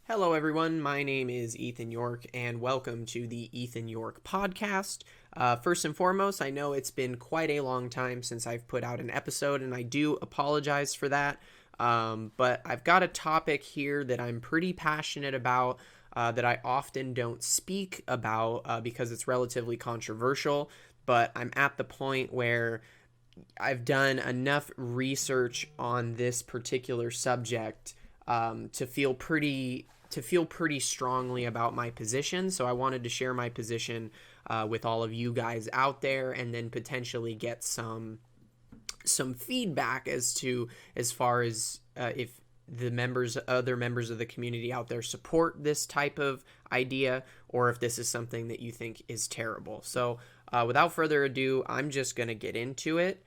Hello, everyone. My name is Ethan Yorke, and welcome to the Ethan Yorke podcast. First and foremost, I know it's been quite a long time since I've put out an episode, and I do apologize for that. But I've got a topic here that I'm pretty passionate about, that I often don't speak about because it's relatively controversial. But I'm at the point where I've done enough research on this particular subject to feel pretty strongly about my position. So I wanted to share my position with all of you guys out there, and then potentially get some feedback as far as if the other members of the community out there support this type of idea, or if this is something that you think is terrible. So without further ado, I'm just gonna get into it.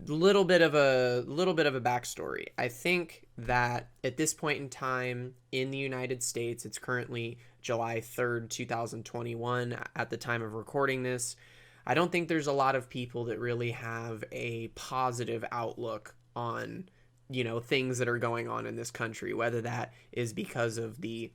Little bit of a backstory. I think that at this point in time in the United States, it's currently July 3rd, 2021 at the time of recording this. I don't think there's a lot of people that really have a positive outlook on, things that are going on in this country, whether that is because of the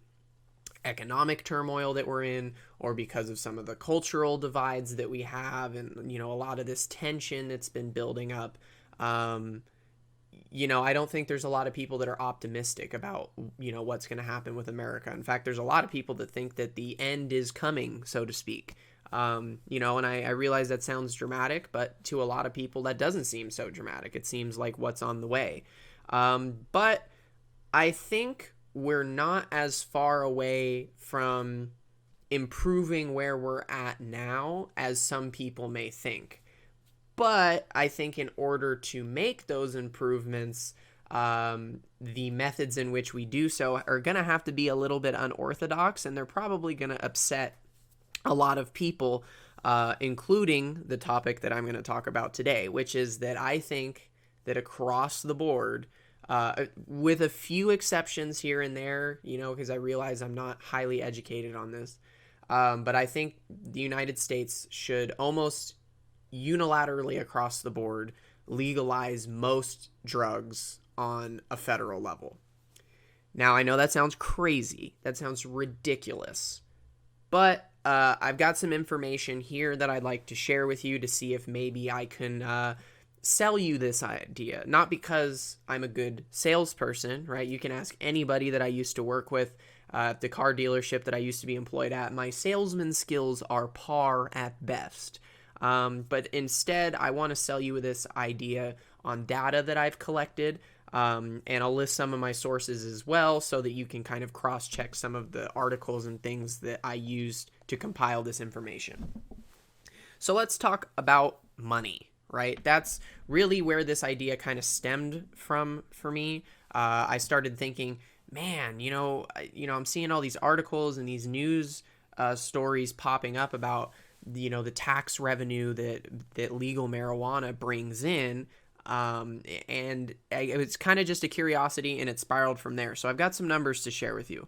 economic turmoil that we're in, or because of some of the cultural divides that we have, and a lot of this tension that's been building up. I don't think there's a lot of people that are optimistic about what's going to happen with America. In fact, there's a lot of people that think that the end is coming, so to speak. And I realize that sounds dramatic, but to a lot of people that doesn't seem so dramatic. It seems like what's on the way. But I think we're not as far away from improving where we're at now as some people may think. But I think in order to make those improvements, the methods in which we do so are going to have to be a little bit unorthodox, and they're probably going to upset a lot of people, including the topic that I'm going to talk about today, which is that I think that across the board, with a few exceptions here and there, because I realize I'm not highly educated on this. But I think the United States should almost unilaterally across the board legalize most drugs on a federal level. Now, I know that sounds crazy. That sounds ridiculous. But I've got some information here that I'd like to share with you to see if maybe I can sell you this idea. Not because I'm a good salesperson, right? You can ask anybody that I used to work with at the car dealership that I used to be employed at. My salesman skills are par at best. But instead, I want to sell you this idea on data that I've collected, and I'll list some of my sources as well so that you can kind of cross-check some of the articles and things that I used to compile this information. So let's talk about money. Right? That's really where this idea kind of stemmed from for me. I started thinking, man, I'm seeing all these articles and these news stories popping up about, the tax revenue that legal marijuana brings in. And it's kind of just a curiosity, and it spiraled from there. So I've got some numbers to share with you.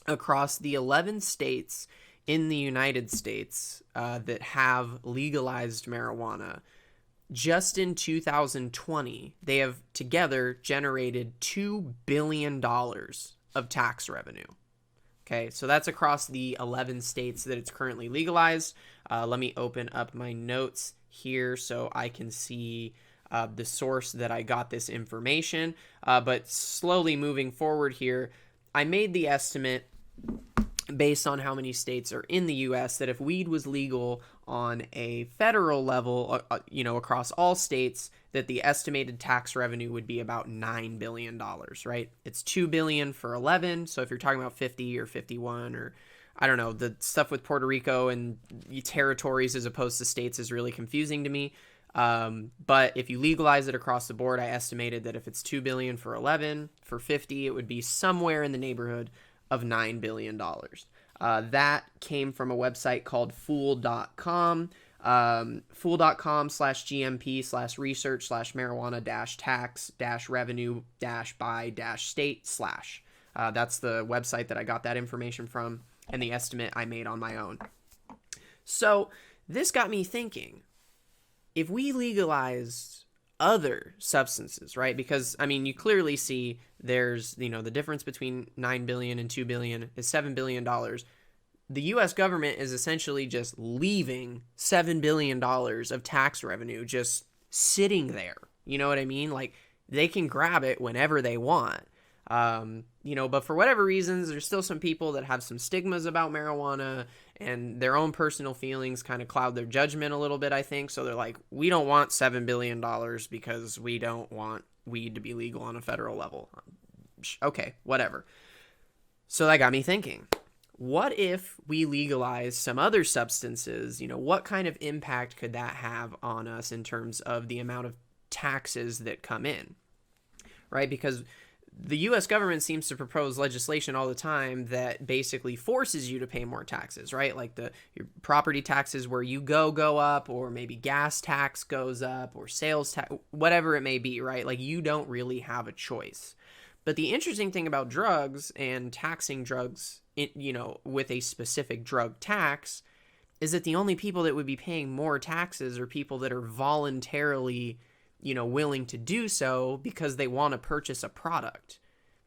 Across the 11 states in the United States that have legalized marijuana, just in 2020, they have together generated $2 billion of tax revenue. Okay, so that's across the 11 states that it's currently legalized. Let me open up my notes here so I can see the source that I got this information. But slowly moving forward here, I made the estimate based on how many states are in the U.S. that if weed was legal on a federal level, across all states, that the estimated tax revenue would be about $9 billion, right? It's $2 billion for 11. So if you're talking about 50 or 51, or I don't know, the stuff with Puerto Rico and territories as opposed to states is really confusing to me. But if you legalize it across the board, I estimated that if it's $2 billion for 11, for 50, it would be somewhere in the neighborhood of $9 billion. That came from a website called fool.com, fool.com/gmp/research/marijuana-tax-revenue-by-state/. That's the website that I got that information from, and the estimate I made on my own. So this got me thinking, if we legalized other substances, right? Because, I mean, you clearly see there's, the difference between 9 billion and 2 billion is $7 billion. The US government is essentially just leaving $7 billion of tax revenue just sitting there. You know what I mean? Like, they can grab it whenever they want. But for whatever reasons, there's still some people that have some stigmas about marijuana, and their own personal feelings kind of cloud their judgment a little bit, I think. So they're like, we don't want $7 billion because we don't want weed to be legal on a federal level. Okay, whatever. So that got me thinking, what if we legalize some other substances? What kind of impact could that have on us in terms of the amount of taxes that come in, right? Because the U.S. government seems to propose legislation all the time that basically forces you to pay more taxes, right? Like your property taxes where you go up, or maybe gas tax goes up, or sales tax, whatever it may be, right? Like, you don't really have a choice. But the interesting thing about drugs and taxing drugs, with a specific drug tax, is that the only people that would be paying more taxes are people that are voluntarily willing to do so because they want to purchase a product.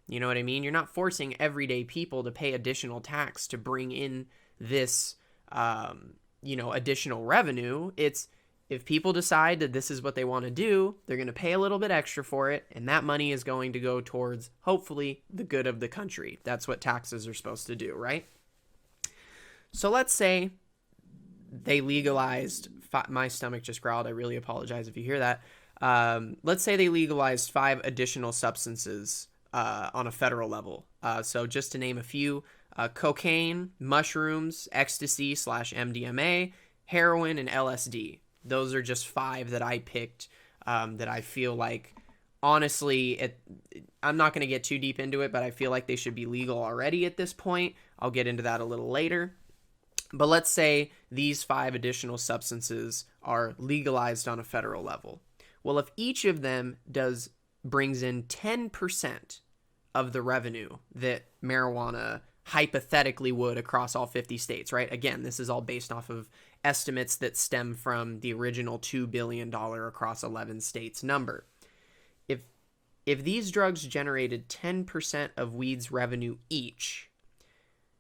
You know what I mean? You're not forcing everyday people to pay additional tax to bring in this, additional revenue. It's, if people decide that this is what they want to do, they're going to pay a little bit extra for it, and that money is going to go towards, hopefully, the good of the country. That's what taxes are supposed to do, right? So let's say they legalized, my stomach just growled, I really apologize if you hear that. Let's say they legalized 5 additional substances on a federal level. So just to name a few, cocaine, mushrooms, ecstasy/MDMA, heroin, and LSD. Those are just 5 that I picked that I feel like, honestly, I'm not going to get too deep into it, but I feel like they should be legal already at this point. I'll get into that a little later. But let's say these 5 additional substances are legalized on a federal level. Well, if each of them brings in 10% of the revenue that marijuana hypothetically would across all 50 states, right? Again, this is all based off of estimates that stem from the original $2 billion across 11 states number. If these drugs generated 10% of weed's revenue each,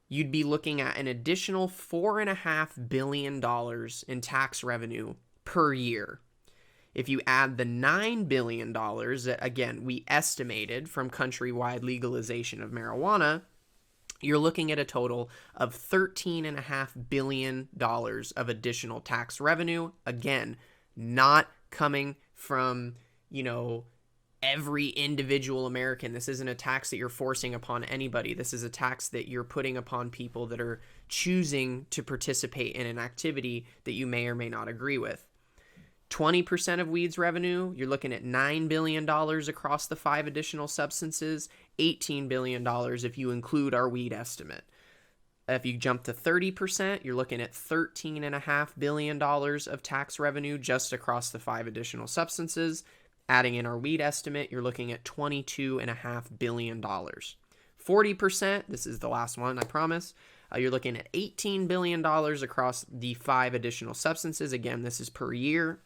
you'd be looking at an additional $4.5 billion in tax revenue per year. If you add the $9 billion that, again, we estimated from countrywide legalization of marijuana, you're looking at a total of $13.5 billion of additional tax revenue. Again, not coming from, every individual American. This isn't a tax that you're forcing upon anybody. This is a tax that you're putting upon people that are choosing to participate in an activity that you may or may not agree with. 20% of weed's revenue, you're looking at $9 billion across the 5 additional substances, $18 billion if you include our weed estimate. If you jump to 30%, you're looking at $13.5 billion of tax revenue just across the 5 additional substances. Adding in our weed estimate, you're looking at $22.5 billion. 40%, this is the last one, I promise, you're looking at $18 billion across the 5 additional substances. Again, this is per year.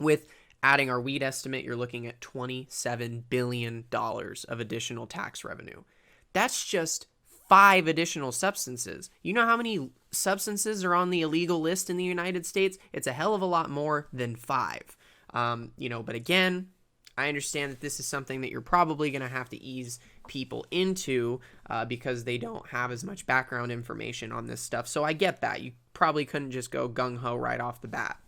With adding our weed estimate, you're looking at $27 billion of additional tax revenue. That's just 5 additional substances. You know how many substances are on the illegal list in the United States? It's a hell of a lot more than 5. But again, I understand that this is something that you're probably going to have to ease people into because they don't have as much background information on this stuff. So I get that. You probably couldn't just go gung-ho right off the bat.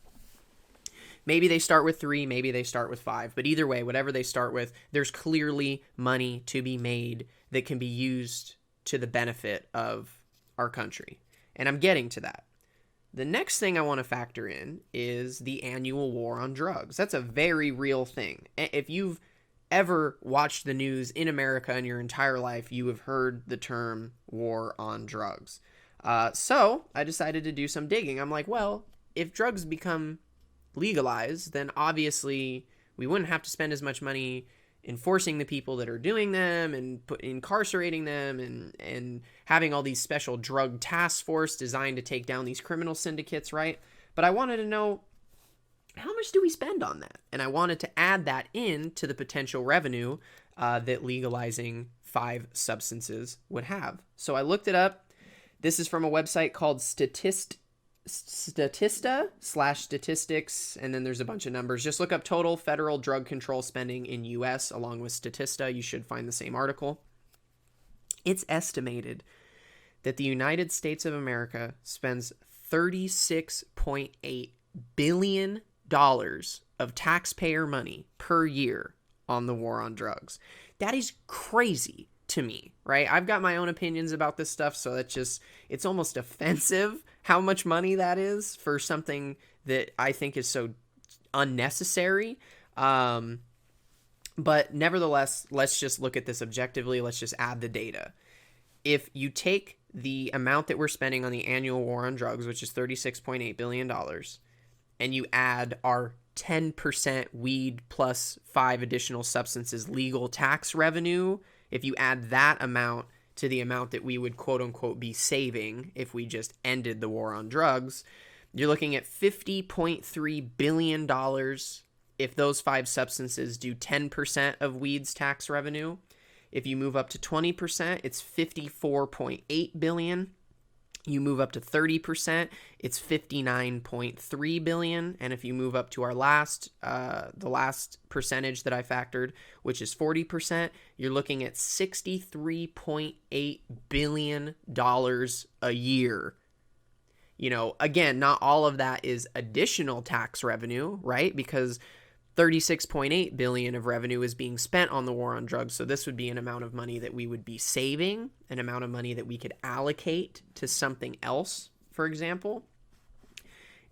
Maybe they start with 3, maybe they start with 5. But either way, whatever they start with, there's clearly money to be made that can be used to the benefit of our country. And I'm getting to that. The next thing I want to factor in is the annual war on drugs. That's a very real thing. If you've ever watched the news in America in your entire life, you have heard the term war on drugs. So I decided to do some digging. I'm like, well, if drugs become legalized, then obviously we wouldn't have to spend as much money enforcing the people that are doing them and incarcerating them and having all these special drug task force designed to take down these criminal syndicates, right? But I wanted to know, how much do we spend on that? And I wanted to add that in to the potential revenue that legalizing 5 substances would have. So I looked it up. This is from a website called Statista/statistics, and then there's a bunch of numbers. Just look up total federal drug control spending in U.S. along with Statista. You should find the same article. It's estimated that the United States of America spends $36.8 billion of taxpayer money per year on the war on drugs. That is crazy to me, right? I've got my own opinions about this stuff, so it's almost offensive how much money that is for something that I think is so unnecessary. But nevertheless, let's just look at this objectively. Let's just add the data. If you take the amount that we're spending on the annual war on drugs, which is $36.8 billion, and you add our 10% weed plus 5 additional substances legal tax revenue, if you add that amount to the amount that we would quote unquote be saving if we just ended the war on drugs, you're looking at $50.3 billion if those 5 substances do 10% of weed's tax revenue. If you move up to 20%, it's $54.8 billion. You move up to 30%, it's $59.3 billion. And if you move up to our the last percentage that I factored, which is 40%, you're looking at $63.8 billion a year. You know, again, not all of that is additional tax revenue, right? Because $36.8 billion of revenue is being spent on the war on drugs. So this would be an amount of money that we would be saving, an amount of money that we could allocate to something else, for example.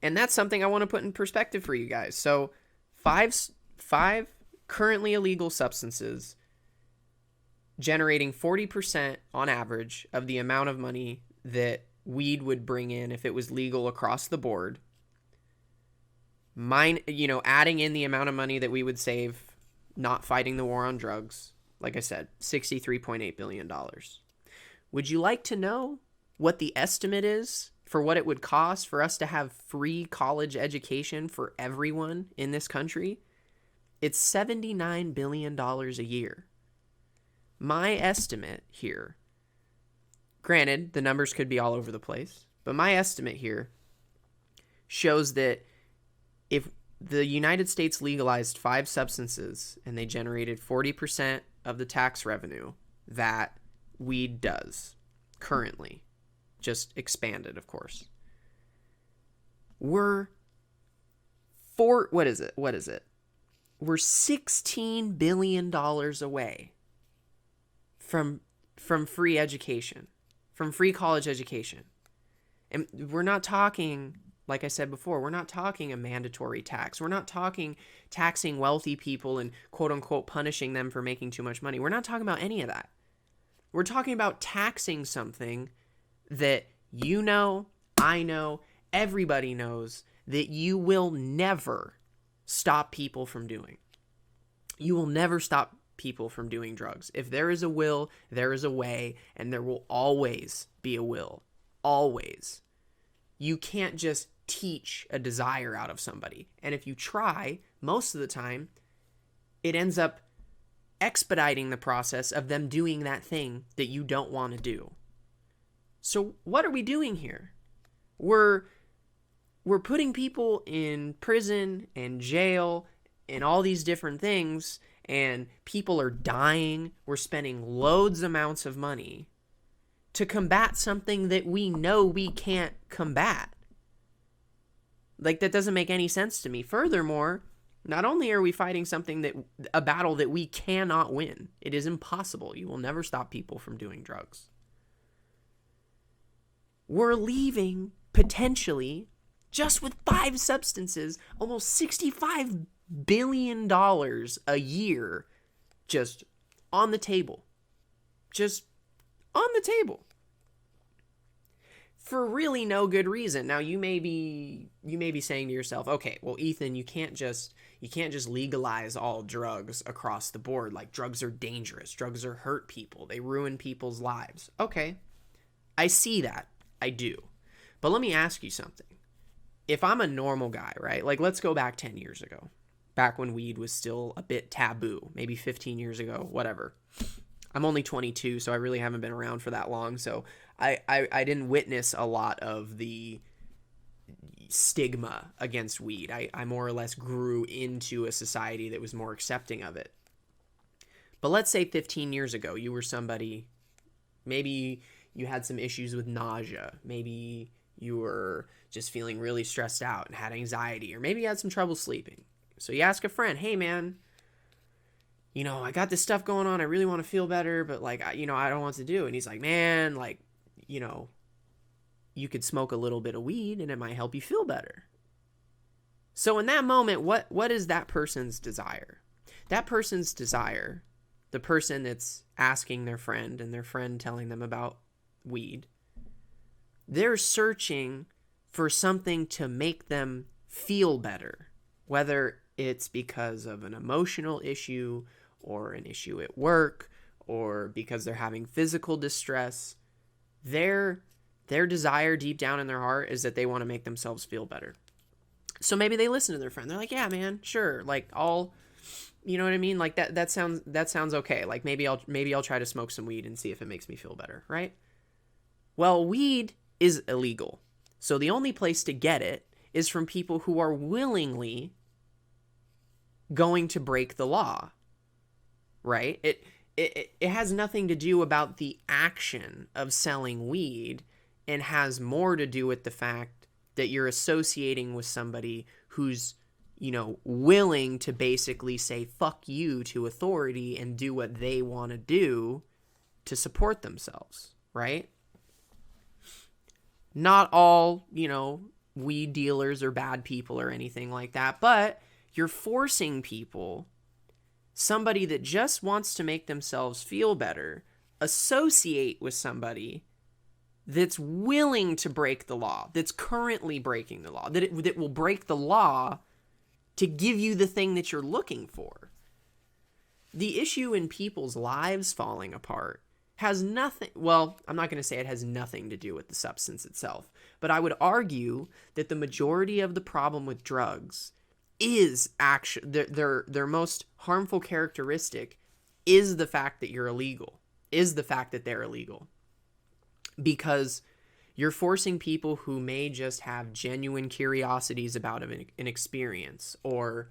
And that's something I want to put in perspective for you guys. So five currently illegal substances generating 40% on average of the amount of money that weed would bring in if it was legal across the board. Adding in the amount of money that we would save not fighting the war on drugs, like I said, $63.8 billion. Would you like to know what the estimate is for what it would cost for us to have free college education for everyone in this country? It's $79 billion a year. My estimate here, granted, the numbers could be all over the place, but my estimate here shows that if the United States legalized 5 substances and they generated 40% of the tax revenue that weed does currently, just expanded, of course, we're We're $16 billion away from free education, from free college education. And we're not talking, like I said before, we're not talking a mandatory tax. We're not talking taxing wealthy people and quote unquote punishing them for making too much money. We're not talking about any of that. We're talking about taxing something that you know, I know, everybody knows that you will never stop people from doing. You will never stop people from doing drugs. If there is a will, there is a way, and there will always be a will. Always. You can't just teach a desire out of somebody. And if you try, most of the time, it ends up expediting the process of them doing that thing that you don't want to do. So what are we doing here? We're putting people in prison and jail and all these different things, and people are dying. We're spending loads amounts of money to combat something that we know we can't combat. Like, that doesn't make any sense to me. Furthermore, not only are we fighting a battle that we cannot win, it is impossible. You will never stop people from doing drugs. We're leaving, potentially, just with 5 substances, almost $65 billion a year just on the table. Just on the table. For really no good reason. Now, you may be saying to yourself, okay, well, Ethan, you can't just legalize all drugs across the board. Like, drugs are dangerous. Drugs are hurt people. They ruin people's lives. Okay, I see that. I do. But let me ask you something. if I'm a normal guy, right? Like, let's go back 10 years ago, back when weed was still a bit taboo, maybe 15 years ago, whatever. I'm only 22, so I really haven't been around for that long. So I didn't witness a lot of the stigma against weed. I more or less grew into a society that was more accepting of it. But let's say 15 years ago, you were somebody, maybe you had some issues with nausea. Maybe you were just feeling really stressed out and had anxiety, or maybe you had some trouble sleeping. So you ask a friend, hey man, I got this stuff going on. I really want to feel better, but like, I don't know what to do. And he's like, man, like, you could smoke a little bit of weed and it might help you feel better. So in that moment, what is that person's desire? That person's desire, the person that's asking their friend and their friend telling them about weed, they're searching for something to make them feel better, whether it's because of an emotional issue or an issue at work or because they're having physical distress. Their desire deep down in their heart is that they want to make themselves feel better. So maybe they listen to their friend. They're like, yeah, man, sure. Like, you know what I mean? Like that sounds okay. Like maybe I'll try to smoke some weed and see if it makes me feel better, right? Well, weed is illegal. So the only place to get it is from people who are willingly going to break the law, right? It has nothing to do about the action of selling weed and has more to do with the fact that you're associating with somebody who's, willing to basically say fuck you to authority and do what they want to do to support themselves, right? Not all, weed dealers are bad people or anything like that, but you're forcing people, somebody that just wants to make themselves feel better, associate with somebody that's willing to break the law, that's currently breaking the law, that will break the law to give you the thing that you're looking for. The issue in people's lives falling apart has nothing, well, I'm not going to say it has nothing to do with the substance itself, but I would argue that the majority of the problem with drugs is actually, their most harmful characteristic is the fact that you're illegal, is the fact that they're illegal. Because you're forcing people who may just have genuine curiosities about an experience, or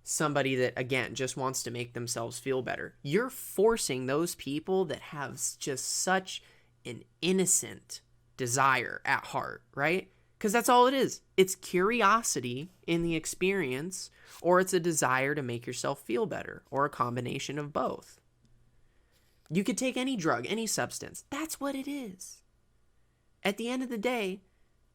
somebody that, again, just wants to make themselves feel better. You're forcing those people that have just such an innocent desire at heart, right? Because that's all it is. It's curiosity in the experience, or it's a desire to make yourself feel better, or a combination of both. You could take any drug, any substance. That's what it is. At the end of the day,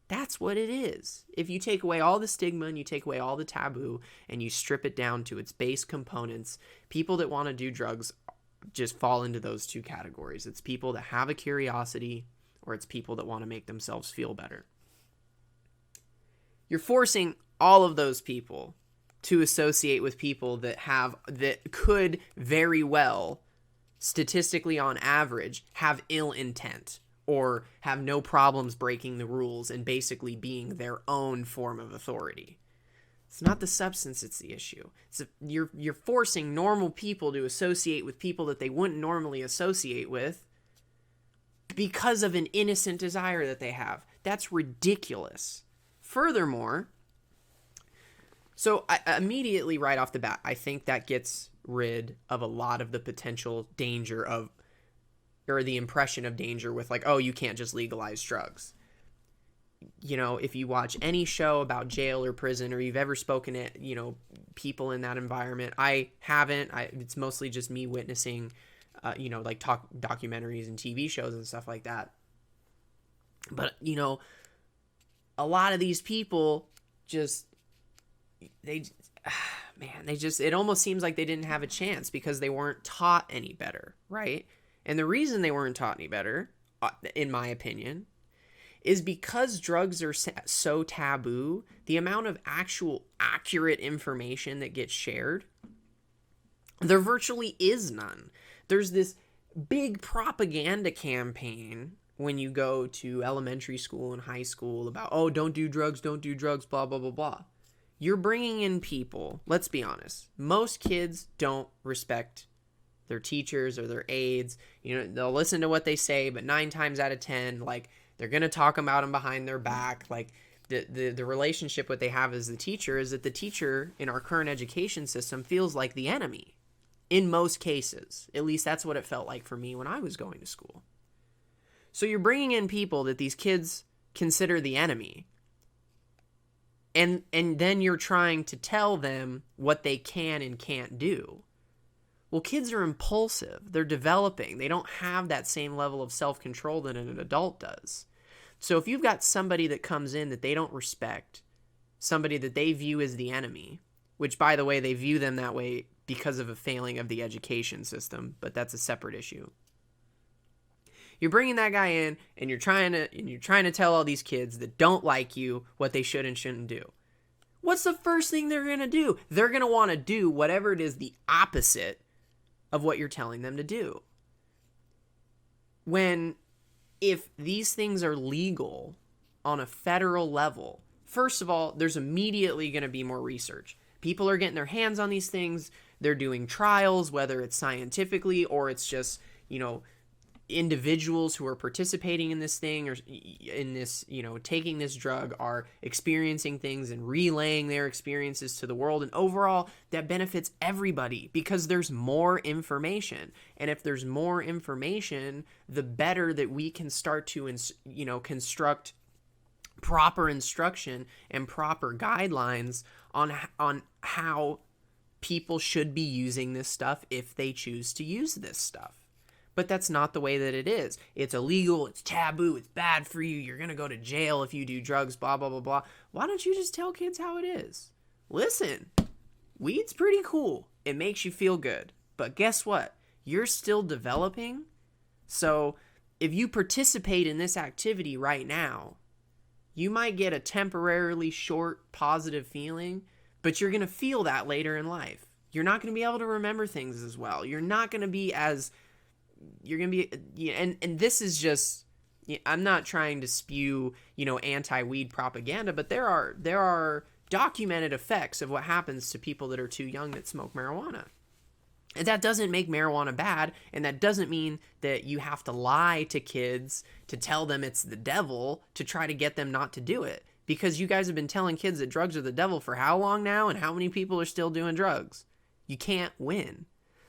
that's what it is. If you take away all the stigma and you take away all the taboo and you strip it down to its base components, people that want to do drugs just fall into those two categories. It's people that have a curiosity, or it's people that want to make themselves feel better. You're forcing all of those people to associate with people that could very well, statistically on average, have ill intent, or have no problems breaking the rules and basically being their own form of authority. It's not the substance, it's the issue. You're forcing normal people to associate with people that they wouldn't normally associate with because of an innocent desire that they have. That's ridiculous. Furthermore, so immediately right off the bat, I think that gets rid of a lot of the potential danger of, or the impression of danger with like, oh, you can't just legalize drugs. If you watch any show about jail or prison, or you've ever spoken to, people in that environment, I haven't. It's mostly just me witnessing, like talk documentaries and TV shows and stuff like that. But, a lot of these people just, it almost seems like they didn't have a chance because they weren't taught any better, right? And the reason they weren't taught any better, in my opinion, is because drugs are so taboo, the amount of actual accurate information that gets shared, there virtually is none. There's this big propaganda campaign when you go to elementary school and high school about, oh, don't do drugs, blah, blah, blah, blah. You're bringing in people, let's be honest. Most kids don't respect their teachers or their aides. They'll listen to what they say, but 9 times out of 10, like, they're going to talk about them behind their back. Like, the relationship what they have as the teacher is that the teacher in our current education system feels like the enemy. In most cases. At least that's what it felt like for me when I was going to school. So you're bringing in people that these kids consider the enemy. And then you're trying to tell them what they can and can't do. Well, kids are impulsive. They're developing. They don't have that same level of self-control that an adult does. So if you've got somebody that comes in that they don't respect, somebody that they view as the enemy, which, by the way, they view them that way because of a failing of the education system, but that's a separate issue. You're bringing that guy in, and you're trying to tell all these kids that don't like you what they should and shouldn't do. What's the first thing they're going to do? They're going to want to do whatever it is the opposite of what you're telling them to do. If these things are legal on a federal level, first of all, there's immediately going to be more research. People are getting their hands on these things. They're doing trials, whether it's scientifically or it's just, individuals who are participating in this thing or in this, taking this drug are experiencing things and relaying their experiences to the world. And overall, that benefits everybody because there's more information. And if there's more information, the better that we can start to, construct proper instruction and proper guidelines on how people should be using this stuff if they choose to use this stuff. But that's not the way that it is. It's illegal, it's taboo, it's bad for you, you're going to go to jail if you do drugs, blah, blah, blah, blah. Why don't you just tell kids how it is? Listen, weed's pretty cool. It makes you feel good. But guess what? You're still developing. So if you participate in this activity right now, you might get a temporarily short positive feeling, but you're going to feel that later in life. You're not going to be able to remember things as well. You're not going to be as... You're going to be... And this is just... I'm not trying to spew, anti-weed propaganda, but there are documented effects of what happens to people that are too young that smoke marijuana. And that doesn't make marijuana bad, and that doesn't mean that you have to lie to kids to tell them it's the devil to try to get them not to do it. Because you guys have been telling kids that drugs are the devil for how long now, and how many people are still doing drugs? You can't win.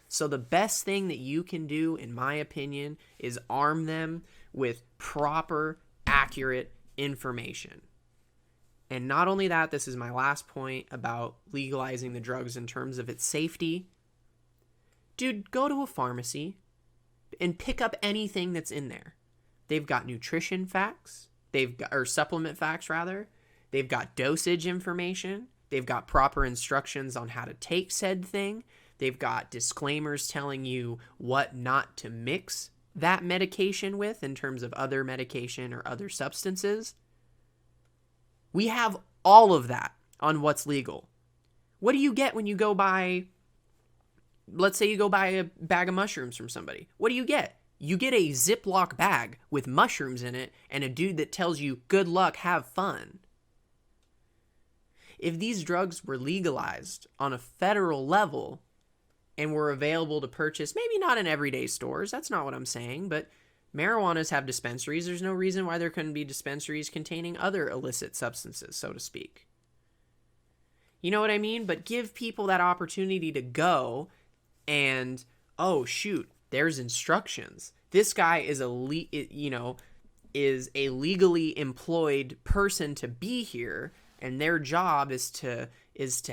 So the best thing that you can do, in my opinion, is arm them with proper, accurate information. And not only that, this is my last point about legalizing the drugs in terms of its safety. Dude, go to a pharmacy and pick up anything that's in there. They've got nutrition facts, or supplement facts rather. They've got dosage information. They've got proper instructions on how to take said thing. They've got disclaimers telling you what not to mix that medication with in terms of other medication or other substances. We have all of that on what's legal. What do you get when you go buy, let's say you go buy a bag of mushrooms from somebody? What do you get? You get a Ziploc bag with mushrooms in it and a dude that tells you, good luck, have fun. If these drugs were legalized on a federal level and were available to purchase, maybe not in everyday stores, that's not what I'm saying, but marijuanas have dispensaries. There's no reason why there couldn't be dispensaries containing other illicit substances, so to speak. You know what I mean? But give people that opportunity to go and, oh shoot, there's instructions. This guy is is a legally employed person to be here, and their job is to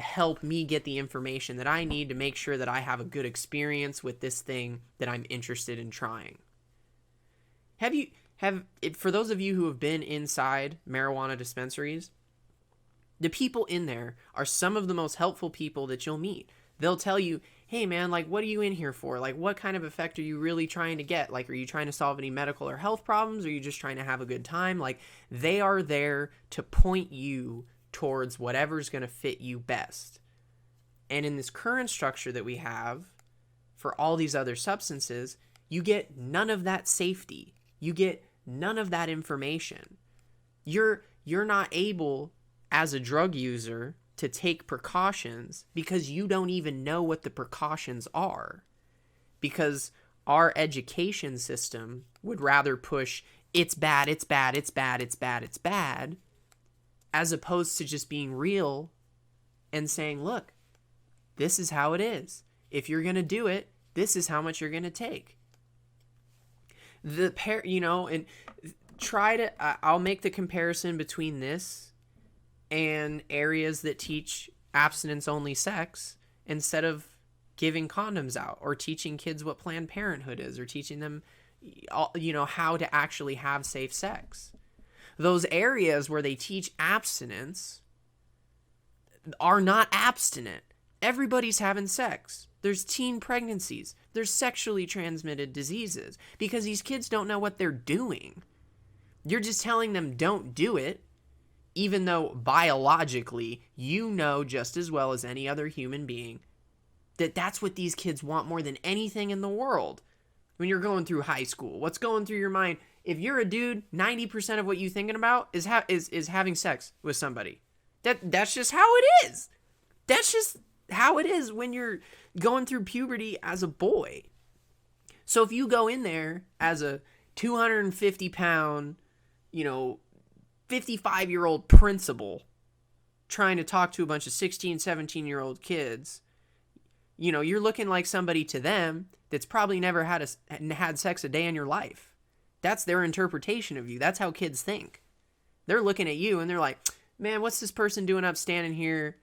help me get the information that I need to make sure that I have a good experience with this thing that I'm interested in trying. For those of you who have been inside marijuana dispensaries, the people in there are some of the most helpful people that you'll meet. They'll tell you, hey man, like, what are you in here for? Like, what kind of effect are you really trying to get? Like, are you trying to solve any medical or health problems? Or are you just trying to have a good time? Like, they are there to point you towards whatever's going to fit you best. And in this current structure that we have for all these other substances, you get none of that safety. You get none of that information. You're not able, as a drug user, to take precautions because you don't even know what the precautions are. Because our education system would rather push it's bad, it's bad, it's bad, it's bad, it's bad, as opposed to just being real and saying, look, this is how it is. If you're going to do it, this is how much you're going to take. And I'll make the comparison between this and areas that teach abstinence-only sex instead of giving condoms out or teaching kids what Planned Parenthood is or teaching them, how to actually have safe sex. Those areas where they teach abstinence are not abstinent. Everybody's having sex. There's teen pregnancies. There's sexually transmitted diseases because these kids don't know what they're doing. You're just telling them don't do it, even though biologically you know just as well as any other human being that that's what these kids want more than anything in the world. When you're going through high school, what's going through your mind? If you're a dude, 90% of what you're thinking about is having sex with somebody. That's just how it is. That's just how it is when you're going through puberty as a boy. So if you go in there as a 250-pound, 55-year-old principal trying to talk to a bunch of 16, 17-year-old kids, you're looking like somebody to them that's probably never had sex a day in your life. That's their interpretation of you. That's how kids think. They're looking at you and they're like, man, what's this person doing up standing here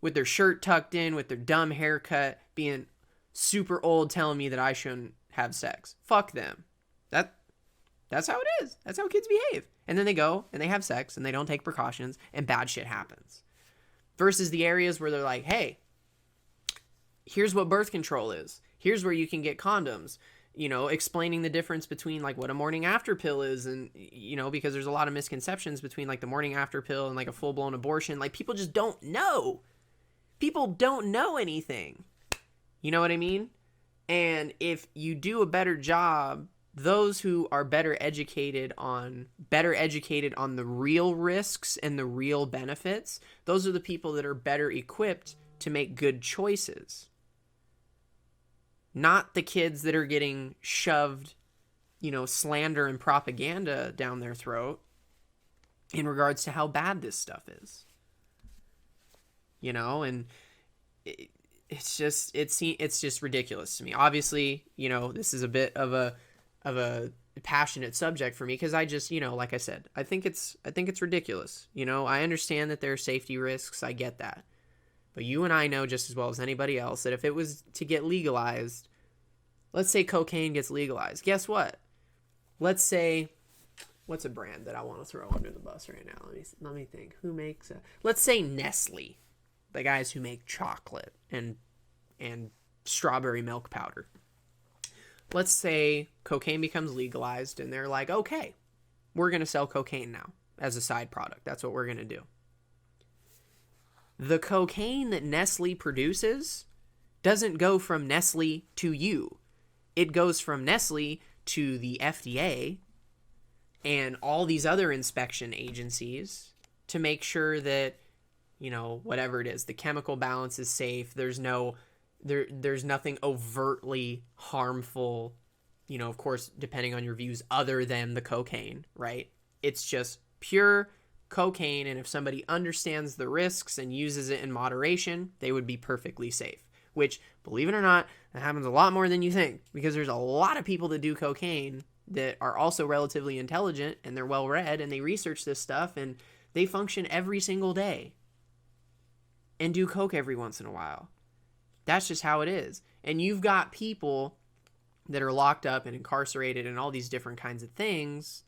with their shirt tucked in, with their dumb haircut, being super old, telling me that I shouldn't have sex? Fuck them. That's how it is. That's how kids behave. And then they go and they have sex and they don't take precautions and bad shit happens. Versus the areas where they're like, hey, here's what birth control is. Here's where you can get condoms. Explaining the difference between like what a morning after pill is and, because there's a lot of misconceptions between like the morning after pill and like a full blown abortion. Like people just don't know. People don't know anything. You know what I mean? And if you do a better job, those who are better educated on the real risks and the real benefits, those are the people that are better equipped to make good choices. Not the kids that are getting shoved, slander and propaganda down their throat in regards to how bad this stuff is. And it's just ridiculous to me. Obviously, this is a bit of a passionate subject for me because I just, like I said, I think it's ridiculous. I understand that there are safety risks. I get that. But you and I know just as well as anybody else that if it was to get legalized, let's say cocaine gets legalized. Guess what? Let's say, what's a brand that I want to throw under the bus right now? Let me think. Who makes let's say Nestle, the guys who make chocolate and strawberry milk powder. Let's say cocaine becomes legalized and they're like, okay, we're going to sell cocaine now as a side product. That's what we're going to do. The cocaine that Nestle produces doesn't go from Nestle to you. It goes from Nestle to the FDA and all these other inspection agencies to make sure that, whatever it is, the chemical balance is safe. There's nothing overtly harmful, of course, depending on your views, other than the cocaine, right? It's just pure cocaine, and if somebody understands the risks and uses it in moderation, they would be perfectly safe. Which, believe it or not, that happens a lot more than you think, because there's a lot of people that do cocaine that are also relatively intelligent and they're well read and they research this stuff and they function every single day and do coke every once in a while. That's just how it is. And you've got people that are locked up and incarcerated and all these different kinds of things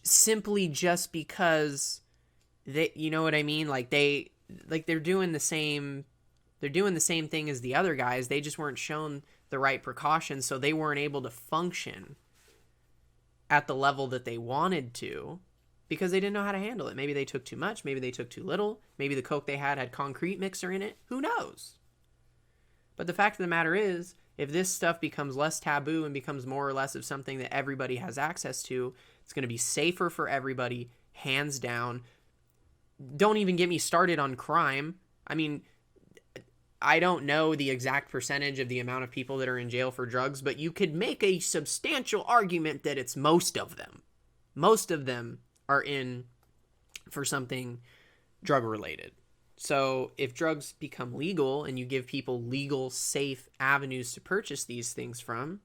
simply just because they, you know what I mean? They're doing the same thing as the other guys. They just weren't shown the right precautions, so they weren't able to function at the level that they wanted to because they didn't know how to handle it. Maybe they took too much. Maybe they took too little. Maybe the coke they had concrete mixer in it. Who knows? But the fact of the matter is If this stuff becomes less taboo and becomes more or less of something that everybody has access to, it's going to be safer for everybody, hands down. Don't even get me started on crime. I mean, I don't know the exact percentage of the amount of people that are in jail for drugs, but you could make a substantial argument that it's most of them. Most of them are in for something drug related. So if drugs become legal and you give people legal, safe avenues to purchase these things from,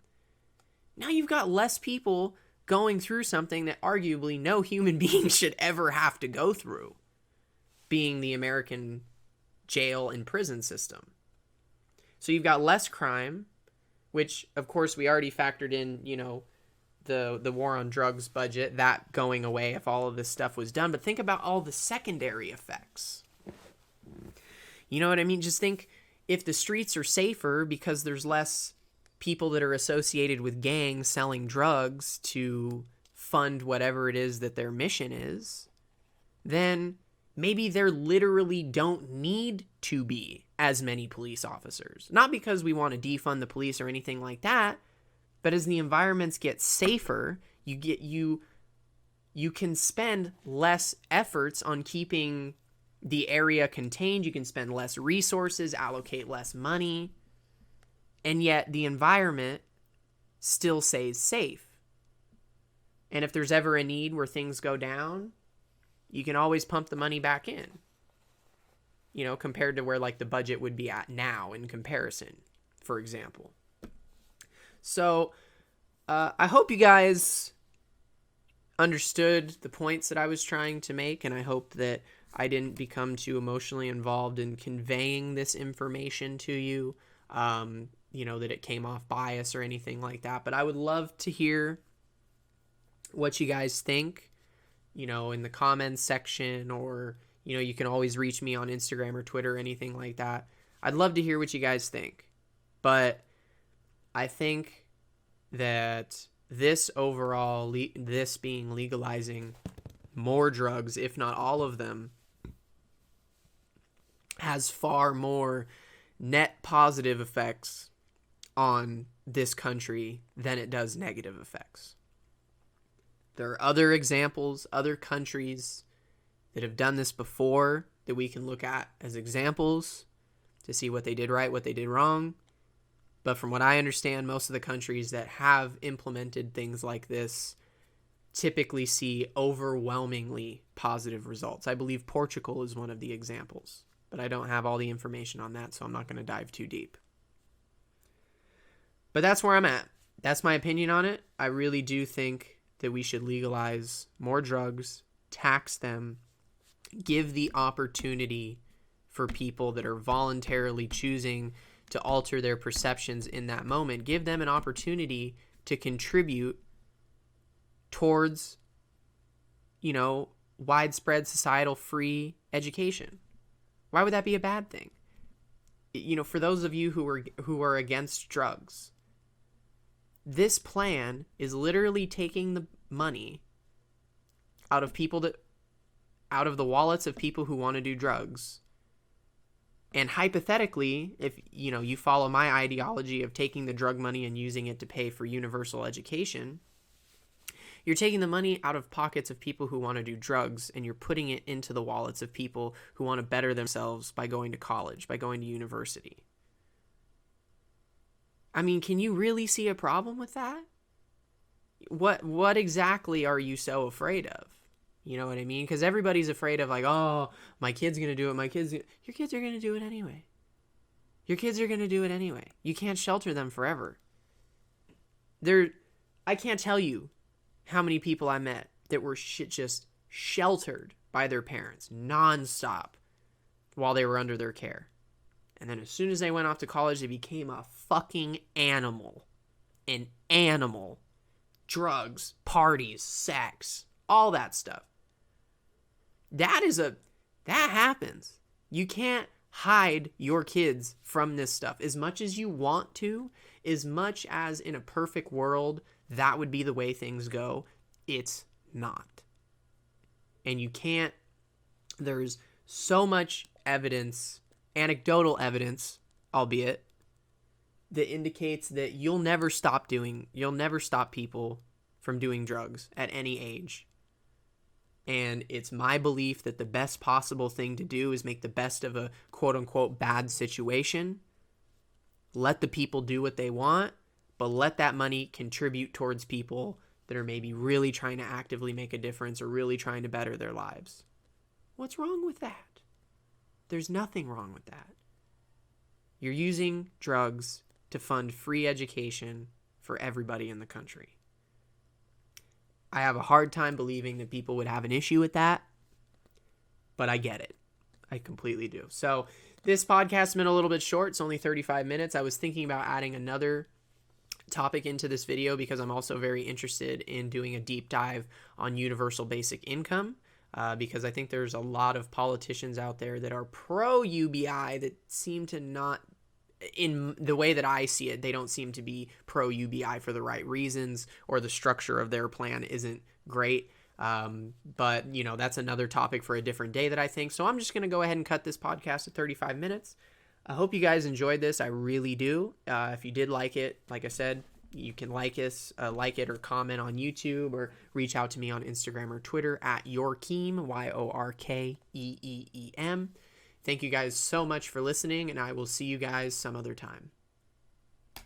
now you've got less people going through something that arguably no human being should ever have to go through, being the American jail and prison system. So you've got less crime, which of course we already factored in, the war on drugs budget, that going away if all of this stuff was done. But think about all the secondary effects. You know what I mean? Just think, if the streets are safer because there's less people that are associated with gangs selling drugs to fund whatever it is that their mission is, then maybe there literally don't need to be as many police officers. Not because we want to defund the police or anything like that, but as the environments get safer, you can spend less efforts on keeping the area contained. You can spend less resources, allocate less money, and yet the environment still stays safe. And if there's ever a need where things go down, you can always pump the money back in, compared to where like the budget would be at now in comparison, for example. So I hope you guys understood the points that I was trying to make, and I hope that I didn't become too emotionally involved in conveying this information to you, that it came off bias or anything like that. But I would love to hear what you guys think, in the comments section, or, you can always reach me on Instagram or Twitter or anything like that. I'd love to hear what you guys think. But I think that this overall, this being legalizing more drugs, if not all of them, has far more net positive effects on this country than it does negative effects. There are other examples, other countries that have done this before that we can look at as examples to see what they did right, what they did wrong. But from what I understand, most of the countries that have implemented things like this typically see overwhelmingly positive results. I believe Portugal is one of the examples, but I don't have all the information on that, so I'm not going to dive too deep. But that's where I'm at. That's my opinion on it. I really do think that we should legalize more drugs, tax them, give the opportunity for people that are voluntarily choosing to alter their perceptions in that moment. Give them an opportunity to contribute towards, widespread societal free education. Why would that be a bad thing? For those of you who are against drugs, this plan is literally taking the money out of the wallets of people who want to do drugs. And hypothetically, if you follow my ideology of taking the drug money and using it to pay for universal education, you're taking the money out of pockets of people who want to do drugs, and you're putting it into the wallets of people who want to better themselves by going to college, by going to university. I mean, can you really see a problem with that? What exactly are you so afraid of? You know what I mean? Because everybody's afraid of like, oh, my kid's going to do it. Your kids are going to do it anyway. Your kids are going to do it anyway. You can't shelter them forever. I can't tell you how many people I met that were just sheltered by their parents nonstop while they were under their care. And then as soon as they went off to college, they became a fucking animal. An animal. Drugs, parties, sex, all that stuff. That happens. You can't hide your kids from this stuff as much as you want to, as much as in a perfect world that would be the way things go. It's not. And you can't, there's so much evidence, anecdotal evidence, albeit, that indicates that you'll never stop people from doing drugs at any age. And it's my belief that the best possible thing to do is make the best of a quote unquote bad situation. Let the people do what they want, but let that money contribute towards people that are maybe really trying to actively make a difference or really trying to better their lives. What's wrong with that? There's nothing wrong with that. You're using drugs to fund free education for everybody in the country. I have a hard time believing that people would have an issue with that, but I get it. I completely do. So this podcast has been a little bit short. It's only 35 minutes. I was thinking about adding another topic into this video because I'm also very interested in doing a deep dive on universal basic income, because I think there's a lot of politicians out there that are pro UBI that seem to not, in the way that I see it, they don't seem to be pro UBI for the right reasons, or the structure of their plan isn't great. But that's another topic for a different day that I think. So I'm just going to go ahead and cut this podcast to 35 minutes. I hope you guys enjoyed this. I really do. If you did like it, like I said, you can like it or comment on YouTube, or reach out to me on Instagram or Twitter at Yorkeem, YORKEEEM. Thank you guys so much for listening, and I will see you guys some other time.